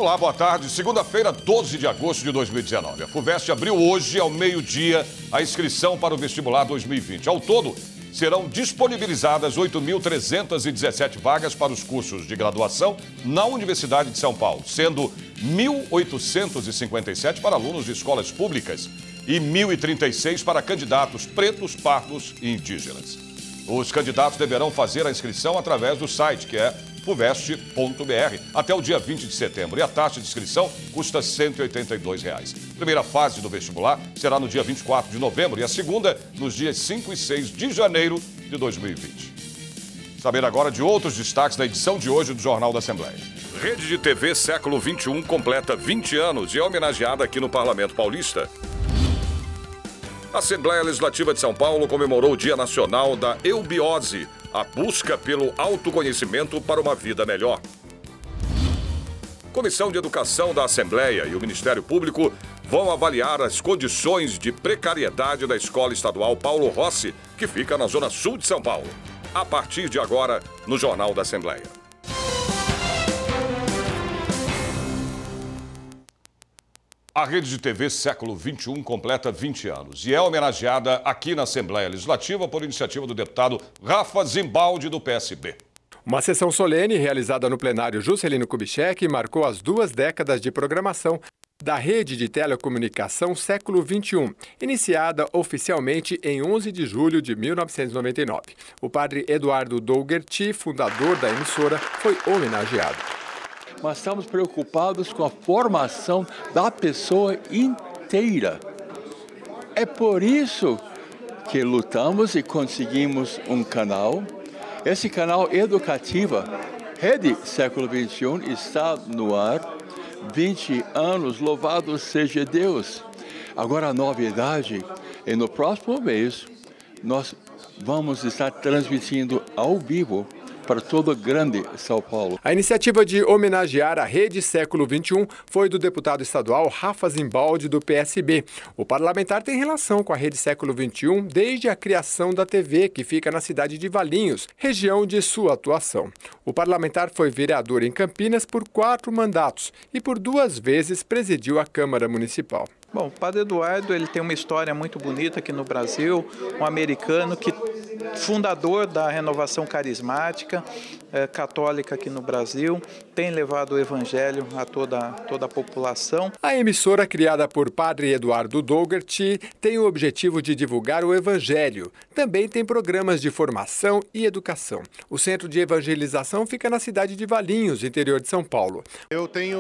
Olá, boa tarde. Segunda-feira, 12 de agosto de 2019. A FUVEST abriu hoje, ao meio-dia, a inscrição para o vestibular 2020. Ao todo, serão disponibilizadas 8.317 vagas para os cursos de graduação na Universidade de São Paulo, sendo 1.857 para alunos de escolas públicas e 1.036 para candidatos pretos, pardos e indígenas. Os candidatos deverão fazer a inscrição através do site, que é fuvest.br, até o dia 20 de setembro. E a taxa de inscrição custa R$ 182. A primeira fase do vestibular será no dia 24 de novembro e a segunda nos dias 5 e 6 de janeiro de 2020. Saber agora de outros destaques da edição de hoje do Jornal da Assembleia. Rede de TV Século XXI completa 20 anos e é homenageada aqui no Parlamento Paulista. A Assembleia Legislativa de São Paulo comemorou o Dia Nacional da Eubiose, a busca pelo autoconhecimento para uma vida melhor. Comissão de Educação da Assembleia e o Ministério Público vão avaliar as condições de precariedade da Escola Estadual Paulo Rossi, que fica na Zona Sul de São Paulo. A partir de agora, no Jornal da Assembleia. A Rede de TV Século XXI completa 20 anos e é homenageada aqui na Assembleia Legislativa por iniciativa do deputado Rafa Zimbaldi, do PSB. Uma sessão solene realizada no plenário Juscelino Kubitschek marcou as 2 décadas de programação da Rede de Telecomunicação Século XXI, iniciada oficialmente em 11 de julho de 1999. O padre Eduardo Dougherty, fundador da emissora, foi homenageado. Nós estamos preocupados com a formação da pessoa inteira. É por isso que lutamos e conseguimos um canal. Esse canal educativo, Rede Século XXI, está no ar. 20 anos, louvado seja Deus. Agora a novidade é no próximo mês nós vamos estar transmitindo ao vivo para todo o grande São Paulo. A iniciativa de homenagear a Rede Século XXI foi do deputado estadual Rafa Zimbaldi, do PSB. O parlamentar tem relação com a Rede Século XXI desde a criação da TV, que fica na cidade de Valinhos, região de sua atuação. O parlamentar foi vereador em Campinas por 4 mandatos e por 2 vezes presidiu a Câmara Municipal. Bom, o padre Eduardo ele tem uma história muito bonita aqui no Brasil, um americano que fundador da renovação carismática católica aqui no Brasil, tem levado o evangelho a toda a população. A emissora, criada por padre Eduardo Dougherty, tem o objetivo de divulgar o evangelho. Também tem programas de formação e educação. O centro de evangelização fica na cidade de Valinhos, interior de São Paulo. Eu tenho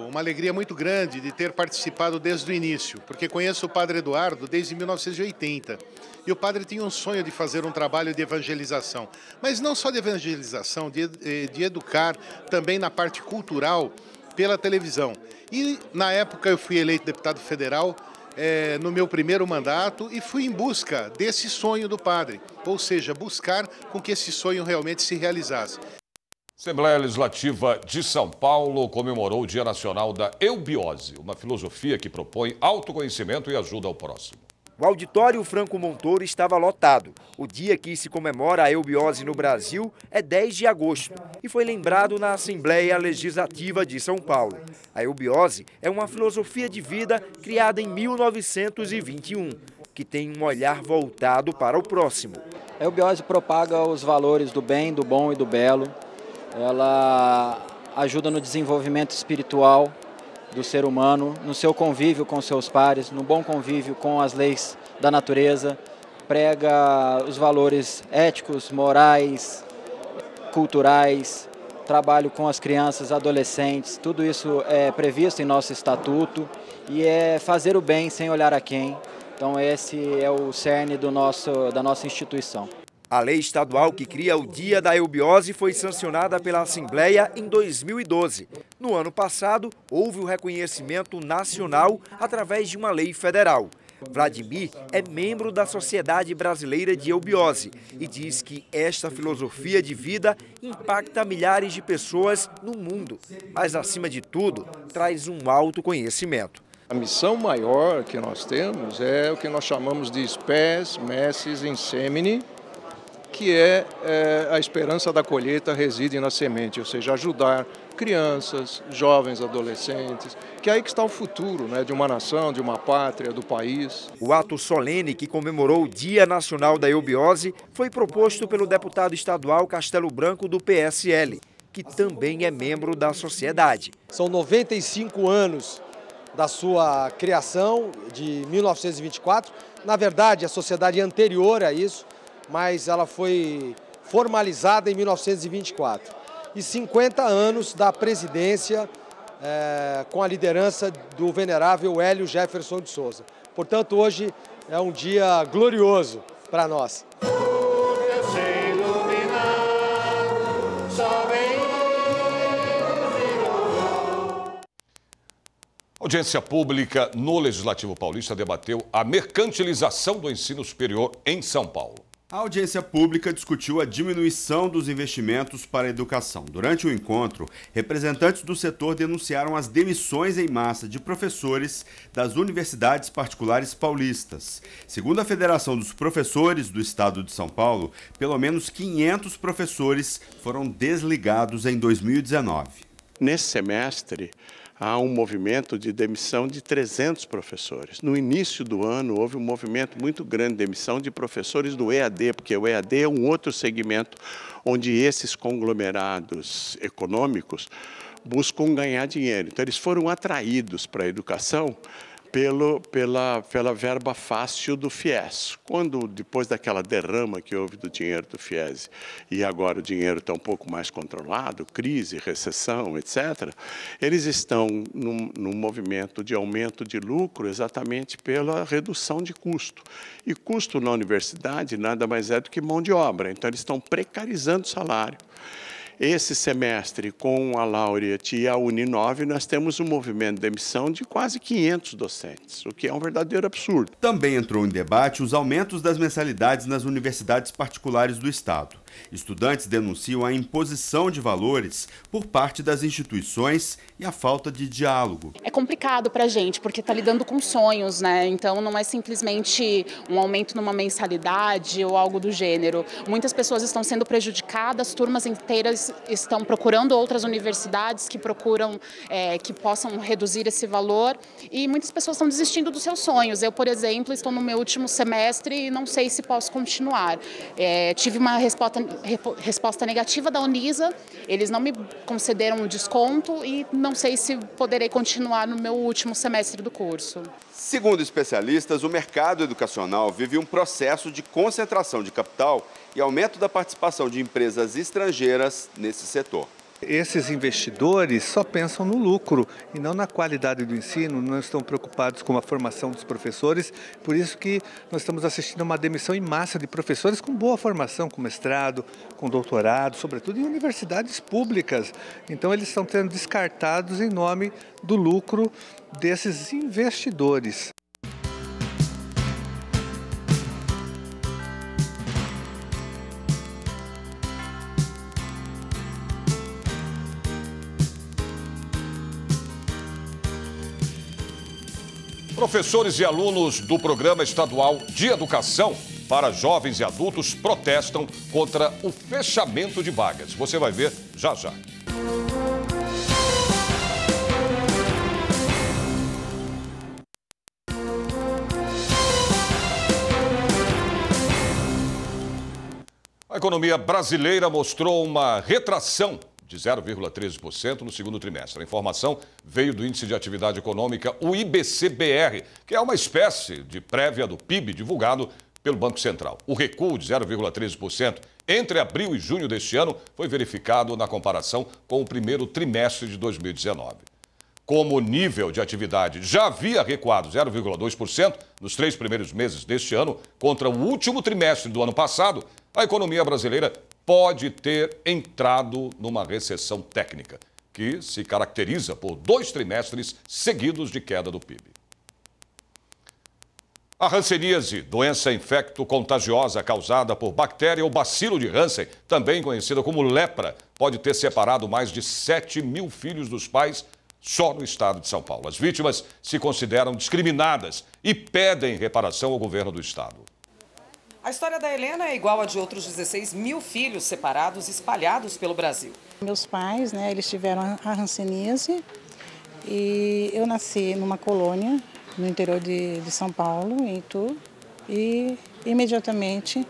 uma alegria muito grande de ter participado desde o início, porque conheço o padre Eduardo desde 1980. E o padre tinha um sonho de fazer um trabalho de evangelização, mas não só de evangelização, de educar também na parte cultural pela televisão. E na época eu fui eleito deputado federal no meu primeiro mandato e fui em busca desse sonho do padre, ou seja, buscar com que esse sonho realmente se realizasse. A Assembleia Legislativa de São Paulo comemorou o Dia Nacional da Eubiose, uma filosofia que propõe autoconhecimento e ajuda ao próximo. O auditório Franco Montoro estava lotado. O dia que se comemora a eubiose no Brasil é 10 de agosto e foi lembrado na Assembleia Legislativa de São Paulo. A eubiose é uma filosofia de vida criada em 1921, que tem um olhar voltado para o próximo. A eubiose propaga os valores do bem, do bom e do belo. Ela ajuda no desenvolvimento espiritual do ser humano, no seu convívio com seus pares, no bom convívio com as leis da natureza, prega os valores éticos, morais, culturais, trabalho com as crianças, adolescentes, tudo isso é previsto em nosso estatuto e é fazer o bem sem olhar a quem. Então esse é o cerne da nossa instituição. A lei estadual que cria o Dia da Eubiose foi sancionada pela Assembleia em 2012. No ano passado, houve o reconhecimento nacional através de uma lei federal. Vladimir é membro da Sociedade Brasileira de Eubiose e diz que esta filosofia de vida impacta milhares de pessoas no mundo, mas, acima de tudo, traz um autoconhecimento. A missão maior que nós temos é o que nós chamamos de spes messis in semine, que a esperança da colheita reside na semente, ou seja, ajudar crianças, jovens, adolescentes, que é aí que está o futuro, né, de uma nação, de uma pátria, do país. O ato solene que comemorou o Dia Nacional da Eubiose foi proposto pelo deputado estadual Castelo Branco do PSL, que também é membro da sociedade. São 95 anos da sua criação, de 1924. Na verdade, a sociedade é anterior a isso, mas ela foi formalizada em 1924. E 50 anos da presidência com a liderança do venerável Hélio Jefferson de Souza. Portanto, hoje é um dia glorioso para nós. A audiência pública no Legislativo Paulista debateu a mercantilização do ensino superior em São Paulo. A audiência pública discutiu a diminuição dos investimentos para a educação. Durante o encontro, representantes do setor denunciaram as demissões em massa de professores das universidades particulares paulistas. Segundo a Federação dos Professores do Estado de São Paulo, pelo menos 500 professores foram desligados em 2019. Nesse semestre, há um movimento de demissão de 300 professores. No início do ano, houve um movimento muito grande de demissão de professores do EAD, porque o EAD é um outro segmento onde esses conglomerados econômicos buscam ganhar dinheiro. Então, eles foram atraídos para a educação pela verba fácil do FIES. Quando, depois daquela derrama que houve do dinheiro do FIES, e agora o dinheiro está um pouco mais controlado, crise, recessão, etc., eles estão num movimento de aumento de lucro exatamente pela redução de custo. E custo na universidade nada mais é do que mão de obra. Então, eles estão precarizando o salário. Esse semestre, com a Laureate e a Uninove, nós temos um movimento de demissão de quase 500 docentes, o que é um verdadeiro absurdo. Também entrou em debate os aumentos das mensalidades nas universidades particulares do Estado. Estudantes denunciam a imposição de valores por parte das instituições e a falta de diálogo. É complicado para a gente, porque está lidando com sonhos, né? Então não é simplesmente um aumento numa mensalidade ou algo do gênero. Muitas pessoas estão sendo prejudicadas, turmas inteiras estão procurando outras universidades que procuram, que possam reduzir esse valor, e muitas pessoas estão desistindo dos seus sonhos. Eu, por exemplo, estou no meu último semestre e não sei se posso continuar. Tive uma resposta negativa da Unisa, eles não me concederam um desconto e não sei se poderei continuar no meu último semestre do curso. Segundo especialistas, o mercado educacional vive um processo de concentração de capital e aumento da participação de empresas estrangeiras nesse setor. Esses investidores só pensam no lucro e não na qualidade do ensino, não estão preocupados com a formação dos professores, por isso que nós estamos assistindo a uma demissão em massa de professores com boa formação, com mestrado, com doutorado, sobretudo em universidades públicas. Então eles estão sendo descartados em nome do lucro desses investidores. Professores e alunos do Programa Estadual de Educação para Jovens e Adultos protestam contra o fechamento de vagas. Você vai ver já já. A economia brasileira mostrou uma retração de 0,13% no segundo trimestre. A informação veio do Índice de Atividade Econômica, o IBC-BR, que é uma espécie de prévia do PIB divulgado pelo Banco Central. O recuo de 0,13% entre abril e junho deste ano foi verificado na comparação com o primeiro trimestre de 2019. Como o nível de atividade já havia recuado 0,2% nos 3 primeiros meses deste ano contra o último trimestre do ano passado, a economia brasileira pode ter entrado numa recessão técnica, que se caracteriza por 2 trimestres seguidos de queda do PIB. A hanseníase, doença infecto-contagiosa causada por bactéria ou bacilo de Hansen, também conhecida como lepra, pode ter separado mais de 7 mil filhos dos pais só no estado de São Paulo. As vítimas se consideram discriminadas e pedem reparação ao governo do estado. A história da Helena é igual a de outros 16 mil filhos separados espalhados pelo Brasil. Meus pais, eles tiveram a hanseníase e eu nasci numa colônia no interior de São Paulo, em Itu, e imediatamente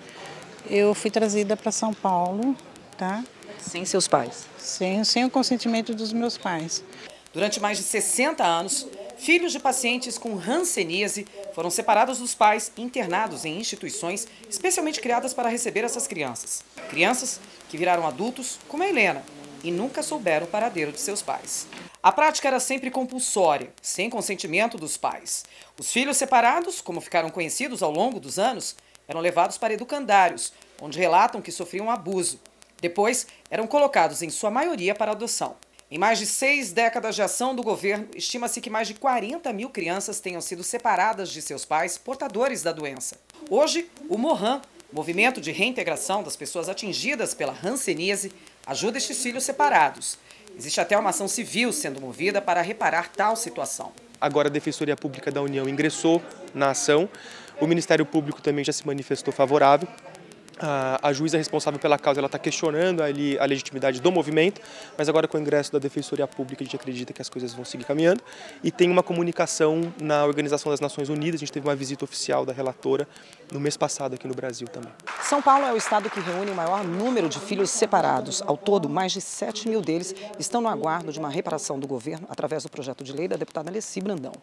eu fui trazida para São Paulo, tá? Sem seus pais? Sem o consentimento dos meus pais. Durante mais de 60 anos, filhos de pacientes com hanseníase foram separados dos pais e internados em instituições especialmente criadas para receber essas crianças. Crianças que viraram adultos, como a Helena, e nunca souberam o paradeiro de seus pais. A prática era sempre compulsória, sem consentimento dos pais. Os filhos separados, como ficaram conhecidos ao longo dos anos, eram levados para educandários, onde relatam que sofriam abuso. Depois, eram colocados, em sua maioria, para adoção. Em mais de 6 décadas de ação do governo, estima-se que mais de 40 mil crianças tenham sido separadas de seus pais portadores da doença. Hoje, o MOHAN, Movimento de Reintegração das Pessoas Atingidas pela Hanseníase, ajuda estes filhos separados. Existe até uma ação civil sendo movida para reparar tal situação. Agora a Defensoria Pública da União ingressou na ação, o Ministério Público também já se manifestou favorável. A juíza responsável pela causa está questionando ali a legitimidade do movimento, mas agora com o ingresso da Defensoria Pública a gente acredita que as coisas vão seguir caminhando e tem uma comunicação na Organização das Nações Unidas. A gente teve uma visita oficial da relatora no mês passado aqui no Brasil também. São Paulo é o estado que reúne o maior número de filhos separados. Ao todo, mais de 7 mil deles estão no aguardo de uma reparação do governo através do projeto de lei da deputada Alessi Brandão.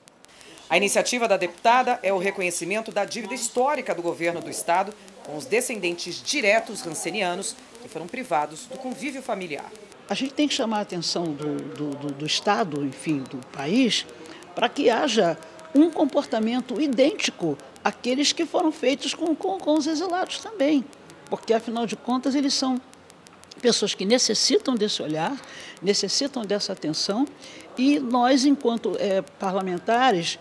A iniciativa da deputada é o reconhecimento da dívida histórica do governo do estado com os descendentes diretos hansenianos que foram privados do convívio familiar. A gente tem que chamar a atenção do Estado, enfim, do país, para que haja um comportamento idêntico àqueles que foram feitos com os exilados também. Porque, afinal de contas, eles são pessoas que necessitam desse olhar, necessitam dessa atenção, e nós, enquanto parlamentares,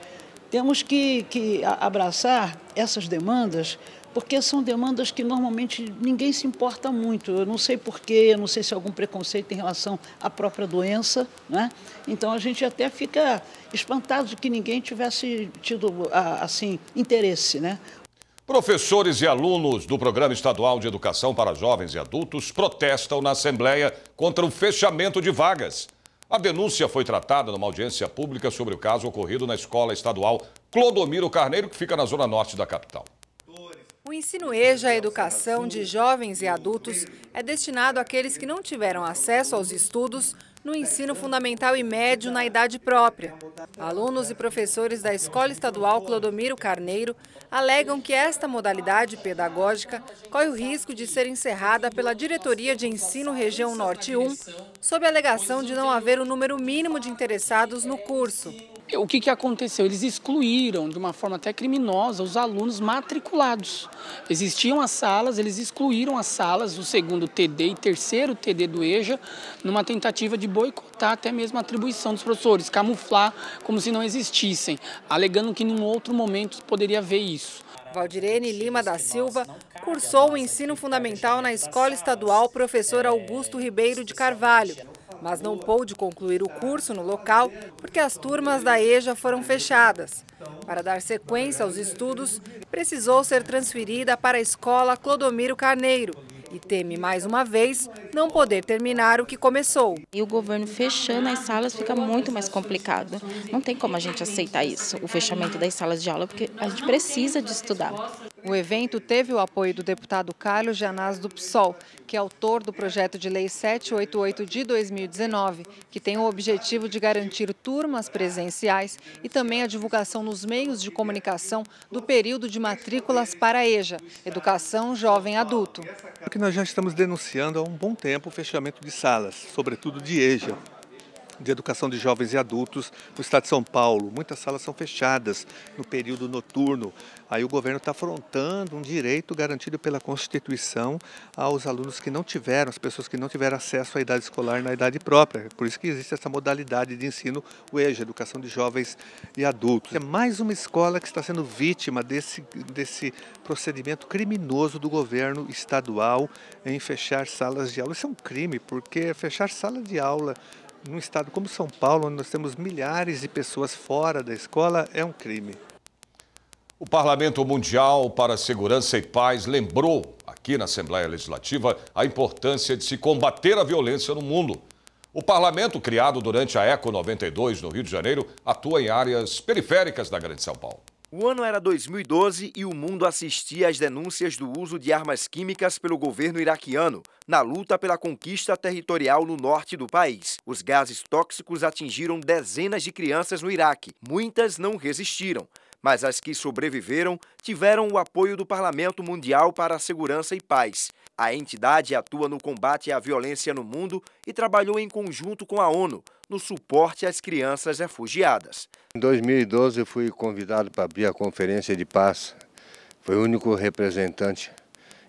temos que abraçar essas demandas, porque são demandas que normalmente ninguém se importa muito. Eu não sei porquê, eu não sei se há algum preconceito em relação à própria doença, né? Então a gente até fica espantado de que ninguém tivesse tido assim interesse, né? Professores e alunos do Programa Estadual de Educação para Jovens e Adultos protestam na Assembleia contra o fechamento de vagas. A denúncia foi tratada numa audiência pública sobre o caso ocorrido na Escola Estadual Clodomiro Carneiro, que fica na zona norte da capital. O ensino EJA, a educação de jovens e adultos, é destinado àqueles que não tiveram acesso aos estudos no ensino fundamental e médio na idade própria. Alunos e professores da Escola Estadual Clodomiro Carneiro alegam que esta modalidade pedagógica corre o risco de ser encerrada pela Diretoria de Ensino Região Norte 1, sob a alegação de não haver o número mínimo de interessados no curso. O que aconteceu? Eles excluíram, de uma forma até criminosa, os alunos matriculados. Existiam as salas, eles excluíram as salas, o segundo TD e terceiro TD do EJA, numa tentativa de boicotar até mesmo a atribuição dos professores, camuflar como se não existissem, alegando que em um outro momento poderia haver isso. Valdirene Lima da Silva cursou o ensino fundamental na Escola Estadual Professor Augusto Ribeiro de Carvalho, mas não pôde concluir o curso no local porque as turmas da EJA foram fechadas. Para dar sequência aos estudos, precisou ser transferida para a Escola Clodomiro Carneiro e teme, mais uma vez, não poder terminar o que começou. E o governo fechando as salas fica muito mais complicado. Não tem como a gente aceitar isso, o fechamento das salas de aula, porque a gente precisa de estudar. O evento teve o apoio do deputado Carlos Gianaz do PSOL, que é autor do projeto de lei 788 de 2019, que tem o objetivo de garantir turmas presenciais e também a divulgação nos meios de comunicação do período de matrículas para a EJA, Educação Jovem Adulto. Porque nós já estamos denunciando há um bom tempo o fechamento de salas, sobretudo de EJA, de educação de jovens e adultos no estado de São Paulo. Muitas salas são fechadas no período noturno. Aí o governo está afrontando um direito garantido pela Constituição aos alunos que não tiveram, as pessoas que não tiveram acesso à idade escolar na idade própria. Por isso que existe essa modalidade de ensino, o EJA, educação de jovens e adultos. É mais uma escola que está sendo vítima desse procedimento criminoso do governo estadual em fechar salas de aula. Isso é um crime, porque fechar sala de aula num estado como São Paulo, onde nós temos milhares de pessoas fora da escola, é um crime. O Parlamento Mundial para a Segurança e Paz lembrou, aqui na Assembleia Legislativa, a importância de se combater a violência no mundo. O parlamento, criado durante a Eco 92, no Rio de Janeiro, atua em áreas periféricas da Grande São Paulo. O ano era 2012 e o mundo assistia às denúncias do uso de armas químicas pelo governo iraquiano na luta pela conquista territorial no norte do país. Os gases tóxicos atingiram dezenas de crianças no Iraque. Muitas não resistiram, mas as que sobreviveram tiveram o apoio do Parlamento Mundial para a Segurança e Paz. A entidade atua no combate à violência no mundo e trabalhou em conjunto com a ONU no suporte às crianças refugiadas. Em 2012 eu fui convidado para abrir a Conferência de Paz. Foi o único representante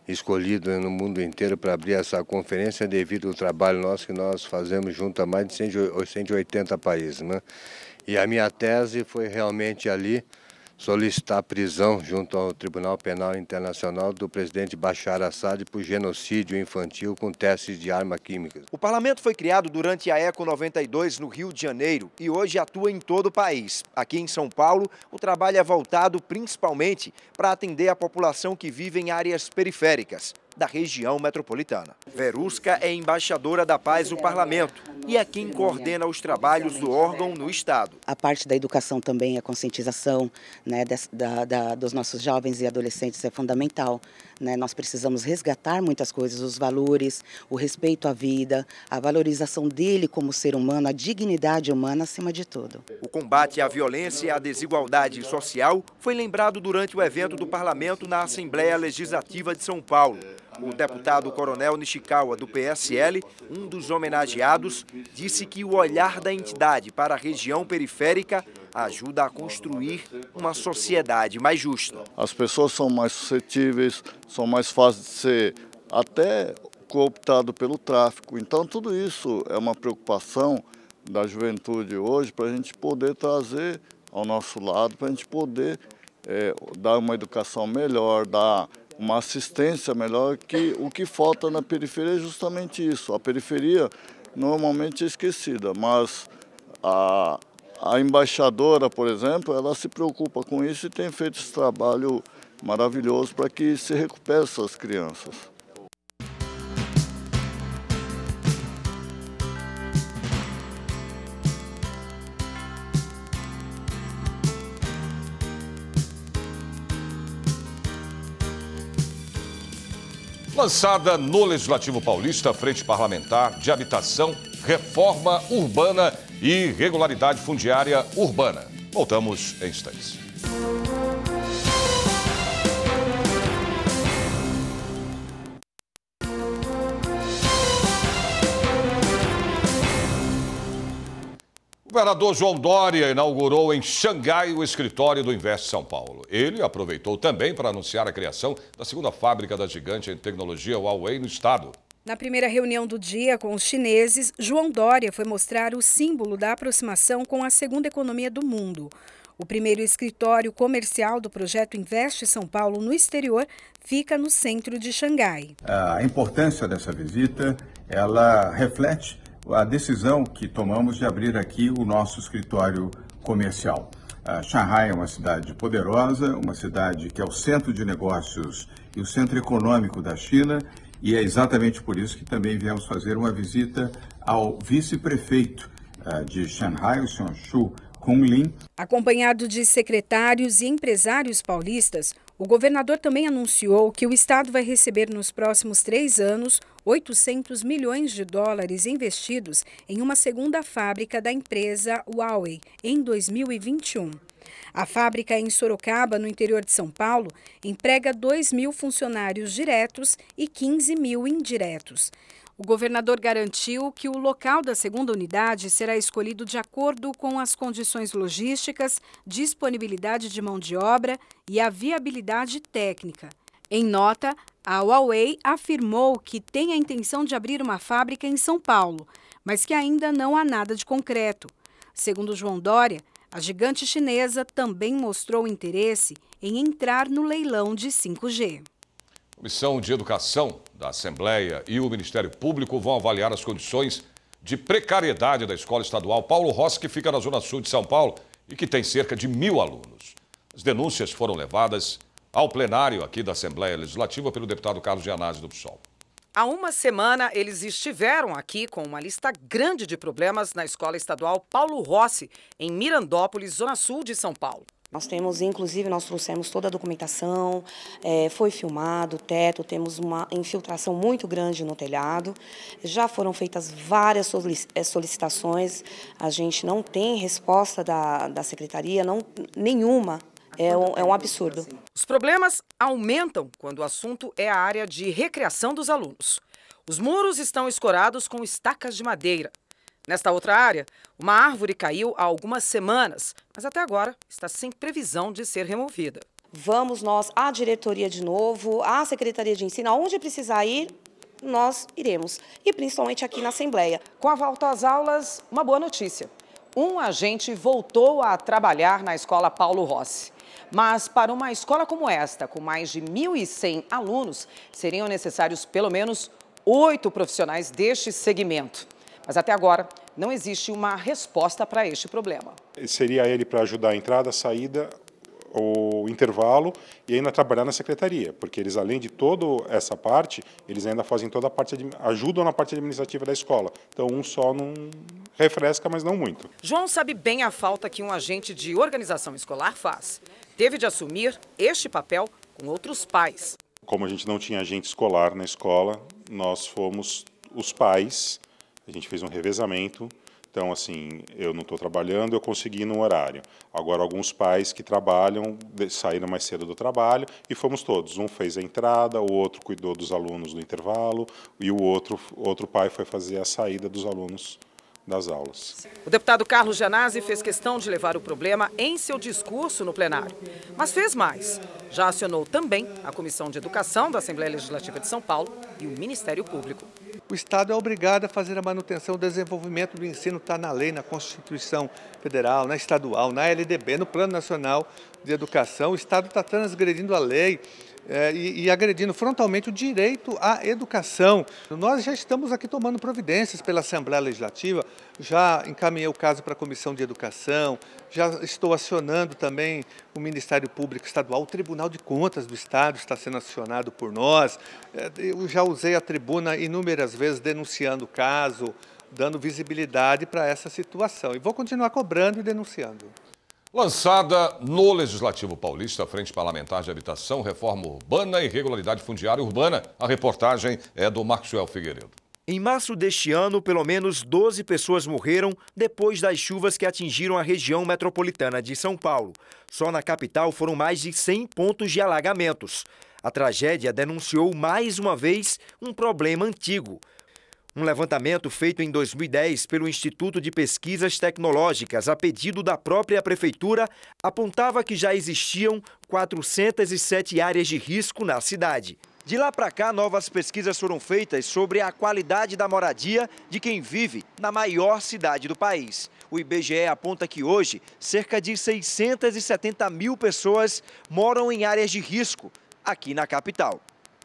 escolhido no mundo inteiro para abrir essa conferência devido ao trabalho nosso que nós fazemos junto a mais de 180 países, né? E a minha tese foi realmente ali solicitar a prisão junto ao Tribunal Penal Internacional do presidente Bashar Assad por genocídio infantil com testes de armas químicas. O parlamento foi criado durante a Eco 92 no Rio de Janeiro e hoje atua em todo o país. Aqui em São Paulo, o trabalho é voltado principalmente para atender a população que vive em áreas periféricas da região metropolitana. Verusca é embaixadora da paz do parlamento e é quem coordena os trabalhos do órgão no estado. A parte da educação também, a conscientização, né, dos nossos jovens e adolescentes é fundamental, né? Nós precisamos resgatar muitas coisas, os valores, o respeito à vida, a valorização dele como ser humano, a dignidade humana acima de tudo. O combate à violência e à desigualdade social foi lembrado durante o evento do parlamento na Assembleia Legislativa de São Paulo. O deputado Coronel Nishikawa, do PSL, um dos homenageados, disse que o olhar da entidade para a região periférica ajuda a construir uma sociedade mais justa. As pessoas são mais suscetíveis, são mais fáceis de ser até cooptado pelo tráfico. Então, tudo isso é uma preocupação da juventude hoje para a gente poder trazer ao nosso lado, para a gente poder dar uma educação melhor, dar uma assistência melhor, que o que falta na periferia é justamente isso. A periferia normalmente é esquecida, mas a embaixadora, por exemplo, ela se preocupa com isso e tem feito esse trabalho maravilhoso para que se recupere essas crianças. Lançada no Legislativo Paulista, a Frente Parlamentar de Habitação, Reforma Urbana e Regularidade Fundiária Urbana. Voltamos em instantes. O governador João Dória inaugurou em Xangai o escritório do Invest São Paulo. Ele aproveitou também para anunciar a criação da segunda fábrica da gigante em tecnologia Huawei no estado. Na primeira reunião do dia com os chineses, João Dória foi mostrar o símbolo da aproximação com a segunda economia do mundo. O primeiro escritório comercial do projeto Invest São Paulo no exterior fica no centro de Xangai. A importância dessa visita, ela reflete a decisão que tomamos de abrir aqui o nosso escritório comercial. Xangai é uma cidade poderosa, uma cidade que é o centro de negócios e o centro econômico da China, e é exatamente por isso que também viemos fazer uma visita ao vice-prefeito de Xangai, o Sr. Xu Kunlin. Acompanhado de secretários e empresários paulistas, o governador também anunciou que o estado vai receber nos próximos 3 anos 800 milhões de dólares investidos em uma segunda fábrica da empresa Huawei em 2021. A fábrica em Sorocaba, no interior de São Paulo, emprega 2.000 funcionários diretos e 15.000 indiretos. O governador garantiu que o local da segunda unidade será escolhido de acordo com as condições logísticas, disponibilidade de mão de obra e a viabilidade técnica. Em nota, a Huawei afirmou que tem a intenção de abrir uma fábrica em São Paulo, mas que ainda não há nada de concreto. Segundo João Dória, a gigante chinesa também mostrou interesse em entrar no leilão de 5G. A Comissão de Educação da Assembleia e o Ministério Público vão avaliar as condições de precariedade da Escola Estadual Paulo Rossi, que fica na Zona Sul de São Paulo e que tem cerca de 1.000 alunos. As denúncias foram levadas ao plenário aqui da Assembleia Legislativa pelo deputado Carlos Gianazzi do PSOL. Há uma semana, eles estiveram aqui com uma lista grande de problemas na Escola Estadual Paulo Rossi, em Mirandópolis, zona sul de São Paulo. Nós temos, inclusive, nós trouxemos toda a documentação, foi filmado o teto, temos uma infiltração muito grande no telhado, já foram feitas várias solicitações, a gente não tem resposta da Secretaria, nenhuma. É um absurdo. Os problemas aumentam quando o assunto é a área de recreação dos alunos. Os muros estão escorados com estacas de madeira. Nesta outra área, uma árvore caiu há algumas semanas, mas até agora está sem previsão de ser removida. Vamos nós, à diretoria de novo, à Secretaria de Ensino, aonde precisar ir, nós iremos. E principalmente aqui na Assembleia. Com a volta às aulas, uma boa notícia. Um agente voltou a trabalhar na Escola Paulo Rossi. Mas para uma escola como esta, com mais de 1.100 alunos, seriam necessários pelo menos 8 profissionais deste segmento. Mas até agora não existe uma resposta para este problema. Seria ele para ajudar a entrada, a saída, o intervalo e ainda trabalhar na secretaria, porque eles, além de toda essa parte, eles ainda fazem toda a parte, ajudam na parte administrativa da escola. Então um só não refresca, mas não muito. João sabe bem a falta que um agente de organização escolar faz. Teve de assumir este papel com outros pais. Como a gente não tinha agente escolar na escola, nós fomos os pais, a gente fez um revezamento. Então, assim, eu não estou trabalhando, eu consegui no horário. Agora, alguns pais que trabalham saíram mais cedo do trabalho e fomos todos. Um fez a entrada, o outro cuidou dos alunos no intervalo e o outro pai foi fazer a saída dos alunos das aulas. O deputado Carlos Gianazzi fez questão de levar o problema em seu discurso no plenário. Mas fez mais. Já acionou também a Comissão de Educação da Assembleia Legislativa de São Paulo e o Ministério Público. O Estado é obrigado a fazer a manutenção, o desenvolvimento do ensino, está na lei, na Constituição Federal, na estadual, na LDB, no Plano Nacional de Educação. O Estado está transgredindo a lei e agredindo frontalmente o direito à educação. Nós já estamos aqui tomando providências pela Assembleia Legislativa, já encaminhei o caso para a Comissão de Educação, já estou acionando também o Ministério Público Estadual, o Tribunal de Contas do Estado está sendo acionado por nós. Eu já usei a tribuna inúmeras vezes denunciando o caso, dando visibilidade para essa situação. E vou continuar cobrando e denunciando. Lançada no Legislativo Paulista, a Frente Parlamentar de Habitação, Reforma Urbana e Regularidade Fundiária Urbana. A reportagem é do Maxwell Figueiredo. Em março deste ano, pelo menos 12 pessoas morreram depois das chuvas que atingiram a região metropolitana de São Paulo. Só na capital foram mais de 100 pontos de alagamentos. A tragédia denunciou mais uma vez um problema antigo. Um levantamento feito em 2010 pelo Instituto de Pesquisas Tecnológicas, a pedido da própria prefeitura, apontava que já existiam 407 áreas de risco na cidade. De lá para cá, novas pesquisas foram feitas sobre a qualidade da moradia de quem vive na maior cidade do país. O IBGE aponta que hoje, cerca de 670 mil pessoas moram em áreas de risco aqui na capital.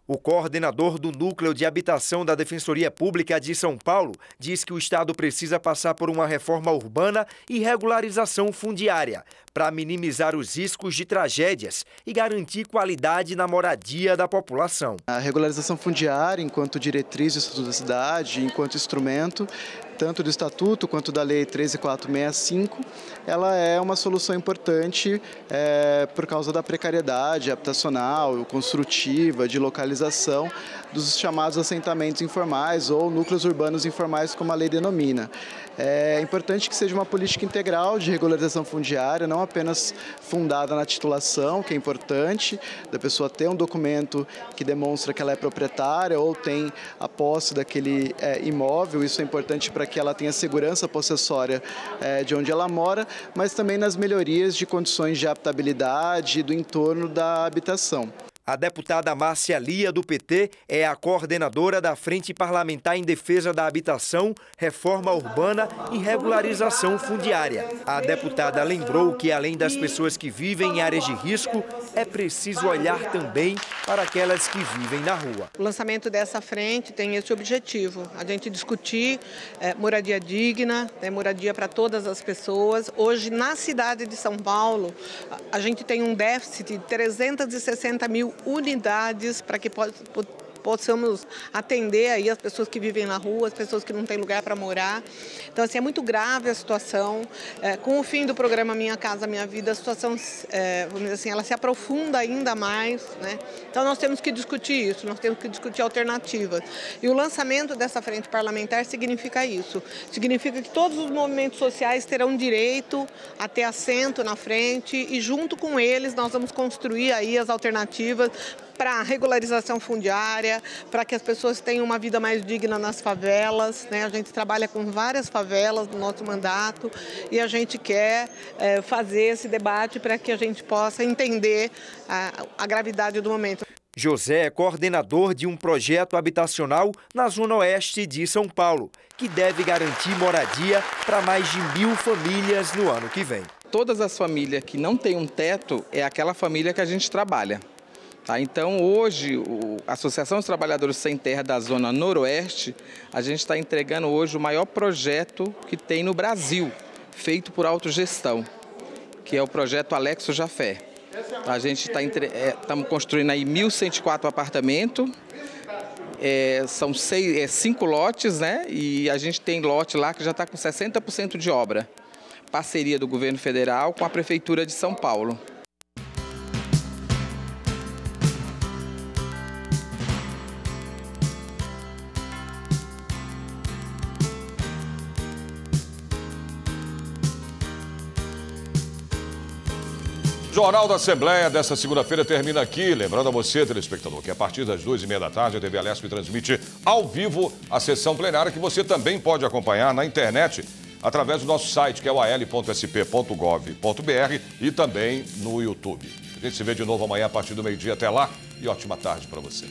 O coordenador do Núcleo de Habitação da Defensoria Pública de São Paulo diz que o Estado precisa passar por uma reforma urbana e regularização fundiária para minimizar os riscos de tragédias e garantir qualidade na moradia da população. A regularização fundiária, enquanto diretriz do Estatuto da Cidade, enquanto instrumento, tanto do Estatuto quanto da Lei 13465, ela é uma solução importante por causa da precariedade habitacional, construtiva, de localização dos chamados assentamentos informais ou núcleos urbanos informais, como a lei denomina. É importante que seja uma política integral de regularização fundiária, não apenas fundada na titulação, que é importante, da pessoa ter um documento que demonstra que ela é proprietária ou tem a posse daquele imóvel. Isso é importante para que ela tenha segurança possessória de onde ela mora, mas também nas melhorias de condições de habitabilidade do entorno da habitação. A deputada Márcia Lia, do PT, é a coordenadora da Frente Parlamentar em Defesa da Habitação, Reforma Urbana e Regularização Fundiária. A deputada lembrou que, além das pessoas que vivem em áreas de risco, é preciso olhar também para aquelas que vivem na rua. O lançamento dessa frente tem esse objetivo, a gente discutir moradia digna, moradia para todas as pessoas. Hoje, na cidade de São Paulo, a gente tem um déficit de 360 mil unidades para que possamos atender aí as pessoas que vivem na rua, as pessoas que não têm lugar para morar. Então, assim, é muito grave a situação. Com o fim do programa Minha Casa Minha Vida, a situação, vamos dizer assim, ela se aprofunda ainda mais, né? Então, nós temos que discutir isso, nós temos que discutir alternativas. E o lançamento dessa frente parlamentar significa isso. Significa que todos os movimentos sociais terão direito a ter assento na frente e, junto com eles, nós vamos construir aí as alternativas para a regularização fundiária, para que as pessoas tenham uma vida mais digna nas favelas, né? A gente trabalha com várias favelas no nosso mandato e a gente quer fazer esse debate para que a gente possa entender a gravidade do momento. José é coordenador de um projeto habitacional na Zona Oeste de São Paulo, que deve garantir moradia para mais de 1.000 famílias no ano que vem. Todas as famílias que não têm um teto é aquela família que a gente trabalha. Então, hoje, a Associação dos Trabalhadores Sem Terra da Zona Noroeste, a gente está entregando hoje o maior projeto que tem no Brasil, feito por autogestão, que é o projeto Alexo Jafé. A gente estamos construindo aí 1.104 apartamentos, são 5 lotes, né? E a gente tem lote lá que já está com 60% de obra. Parceria do governo federal com a Prefeitura de São Paulo. Jornal da Assembleia desta segunda-feira termina aqui. Lembrando a você, telespectador, que a partir das 2h30 da tarde a TV Alesp transmite ao vivo a sessão plenária, que você também pode acompanhar na internet através do nosso site, que é o al.sp.gov.br, e também no YouTube. A gente se vê de novo amanhã a partir do meio-dia. Até lá e ótima tarde para você.